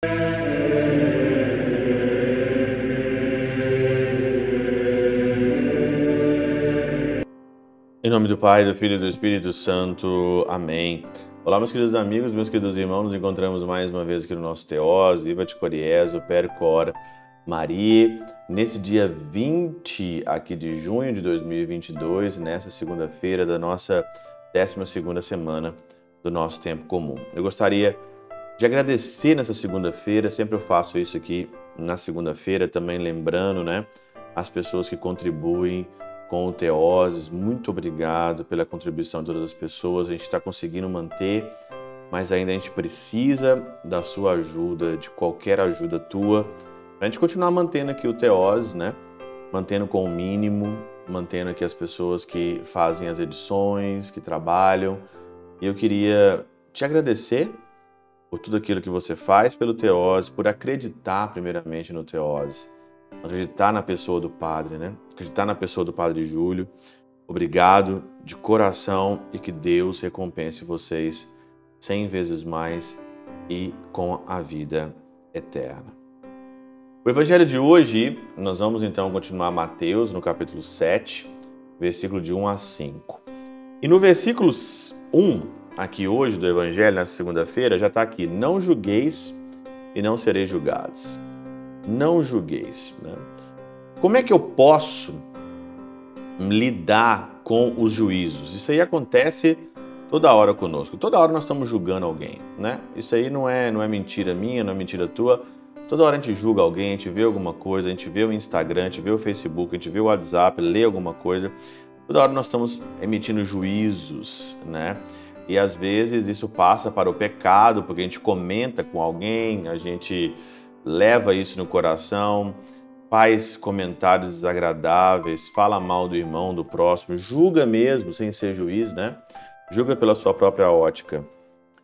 Em nome do Pai, do Filho e do Espírito Santo. Amém. Olá, meus queridos amigos, meus queridos irmãos, nos encontramos mais uma vez aqui no nosso Teós, Viva de Coriezo, Percor, Maria, nesse dia 20 aqui de junho de 2022, nessa segunda-feira da nossa 12ª semana do nosso tempo comum. Eu gostaria de agradecer nessa segunda-feira, sempre eu faço isso aqui na segunda-feira, também lembrando, as pessoas que contribuem com o Teoses. Muito obrigado pela contribuição de todas as pessoas. A gente está conseguindo manter, mas ainda a gente precisa da sua ajuda, de qualquer ajuda tua, para a gente continuar mantendo aqui o Teoses, mantendo com o mínimo, mantendo aqui as pessoas que fazem as edições, que trabalham. E eu queria te agradecer por tudo aquilo que você faz pelo Teoses, por acreditar primeiramente no Teoses, acreditar na pessoa do Padre, acreditar na pessoa do Padre Júlio. Obrigado de coração e que Deus recompense vocês 100 vezes mais e com a vida eterna. O Evangelho de hoje, nós vamos então continuar Mateus, no capítulo 7, versículo de 1 a 5. E no versículo 1, aqui hoje do Evangelho, nessa segunda-feira, já está aqui: não julgueis e não sereis julgados. Não julgueis. Como é que eu posso lidar com os juízos? Isso aí acontece toda hora conosco. Toda hora nós estamos julgando alguém, Isso aí não é mentira minha, não é mentira tua. Toda hora a gente julga alguém, a gente vê alguma coisa, a gente vê o Instagram, a gente vê o Facebook, a gente vê o WhatsApp, lê alguma coisa. Toda hora nós estamos emitindo juízos, E às vezes isso passa para o pecado, porque a gente comenta com alguém, a gente leva isso no coração, faz comentários desagradáveis, fala mal do irmão, do próximo, julga mesmo, sem ser juiz, Julga pela sua própria ótica.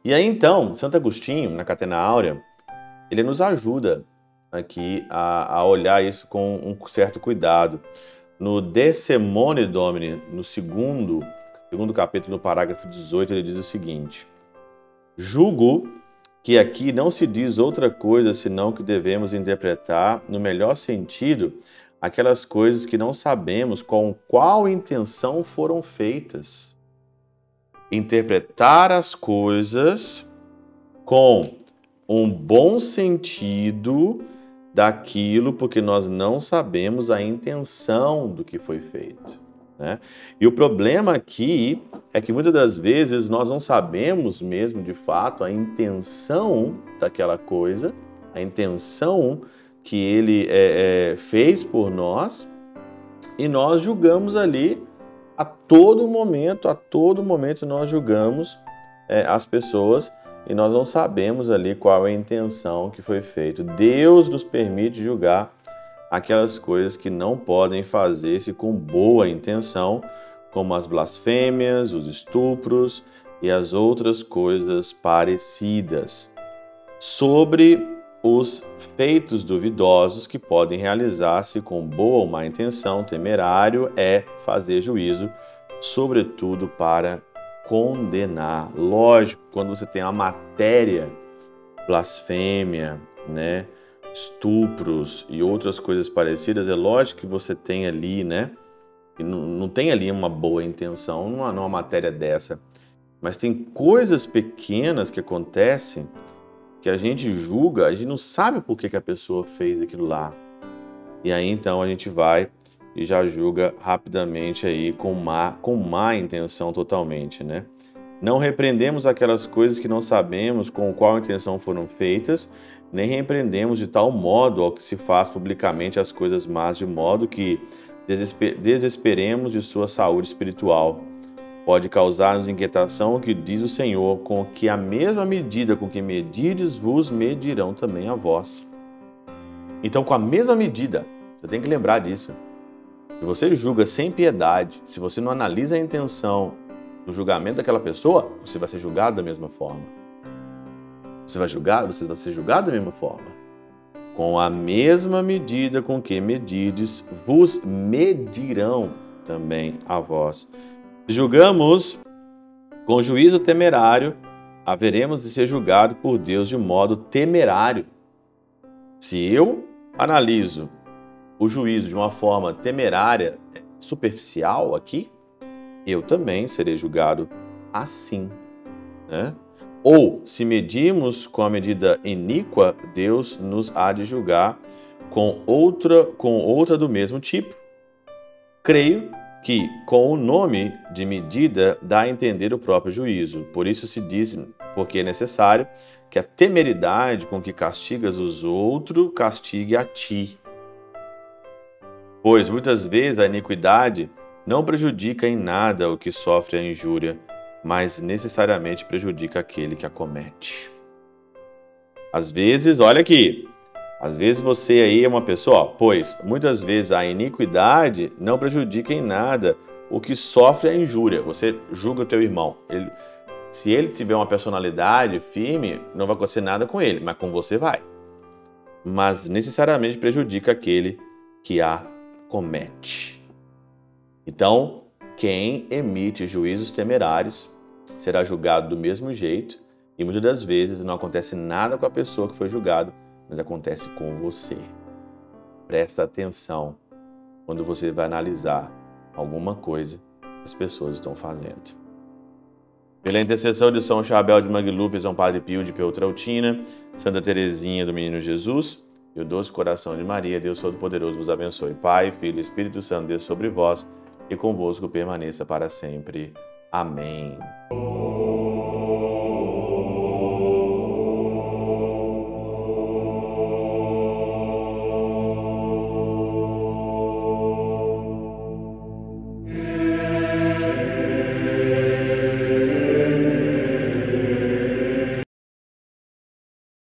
E aí então, Santo Agostinho, na Catena Áurea, ele nos ajuda aqui a olhar isso com um certo cuidado. No De Semone Domini, no segundo capítulo, no parágrafo 18, ele diz o seguinte: julgo que aqui não se diz outra coisa senão que devemos interpretar no melhor sentido aquelas coisas que não sabemos com qual intenção foram feitas. Interpretar as coisas com um bom sentido daquilo, porque nós não sabemos a intenção do que foi feito. E o problema aqui é que muitas das vezes nós não sabemos mesmo de fato a intenção daquela coisa, a intenção que ele fez por nós, e nós julgamos ali a todo momento nós julgamos as pessoas, e nós não sabemos ali qual é a intenção que foi feita. Deus nos permite julgar aquelas coisas que não podem fazer-se com boa intenção, como as blasfêmias, os estupros e as outras coisas parecidas. Sobre os feitos duvidosos que podem realizar-se com boa ou má intenção, temerário é fazer juízo, sobretudo para condenar. Lógico, quando você tem uma matéria, blasfêmia, estupros e outras coisas parecidas, é lógico que você tem ali, e não tem ali uma boa intenção numa matéria dessa, mas tem coisas pequenas que acontecem que a gente julga, a gente não sabe por que a pessoa fez aquilo lá, e aí então a gente vai e já julga rapidamente aí com má intenção totalmente, Não repreendemos aquelas coisas que não sabemos com qual intenção foram feitas, nem repreendemos de tal modo ao que se faz publicamente as coisas más, de modo que desesperemos de sua saúde espiritual. Pode causar-nos inquietação o que diz o Senhor, com que a mesma medida com que medides vos medirão também a vós. Então, com a mesma medida, você tem que lembrar disso. Se você julga sem piedade, se você não analisa a intenção do julgamento daquela pessoa, você vai ser julgado da mesma forma. Você vai ser julgado da mesma forma. Com a mesma medida com que medides, vos medirão também a vós. Julgamos com juízo temerário, haveremos de ser julgados por Deus de modo temerário. Se eu analiso o juízo de uma forma temerária, superficial aqui, eu também serei julgado assim, né? Ou, se medirmos com a medida iníqua, Deus nos há de julgar com outra do mesmo tipo. Creio que, com o nome de medida, dá a entender o próprio juízo. Por isso se diz, porque é necessário que a temeridade com que castigas os outros castigue a ti. Pois, muitas vezes, a iniquidade não prejudica em nada o que sofre a injúria, mas necessariamente prejudica aquele que a comete. Às vezes, olha aqui, às vezes você aí é uma pessoa, pois muitas vezes a iniquidade não prejudica em nada o que sofre a injúria. Você julga o teu irmão. Se ele tiver uma personalidade firme, não vai acontecer nada com ele, mas com você vai. Mas necessariamente prejudica aquele que a comete. Então, quem emite juízos temerários será julgado do mesmo jeito e muitas das vezes não acontece nada com a pessoa que foi julgada, mas acontece com você. Presta atenção quando você vai analisar alguma coisa que as pessoas estão fazendo. Pela intercessão de São Chabel de Mangluf, São Padre Pio de Peltrautina, Santa Teresinha do Menino Jesus e o doce coração de Maria, Deus Todo-Poderoso vos abençoe. Pai, Filho e Espírito Santo, Deus sobre vós e convosco permaneça para sempre. Amém.